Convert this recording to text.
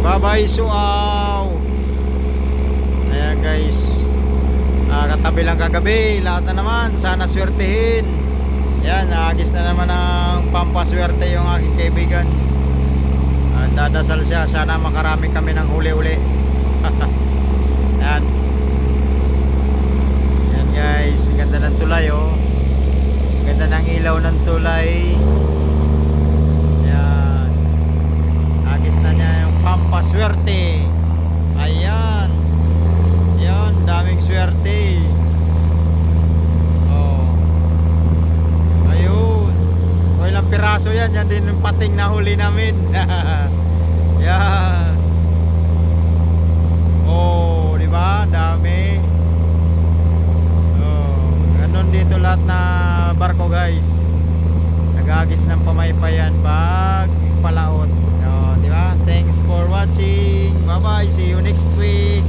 Babay Suaw. Ayan guys, katabi lang kagabi. Lahat na naman, sana swertihin. Yan, naagis na naman ng pampaswerte yung aking kaibigan. Dadasal siya, sana makarami kami ng huli-uli. Yan. Yan guys, ganda ng tulay oh. Ganda ng ilaw ng tulay. Yan, agis na niya yung pampaswerte. Ayan. Yan, daming swerte. Oh. Ayun. O ilang piraso yan. Yan din yung pating na huli namin. Yan. Oh, di ba? Dami. Oh, ganun dito lahat na barko, guys. Nag-agis ng pamaypayan pag palaot. Oh, di ba? Thanks for watching. Bye-bye. See you next week.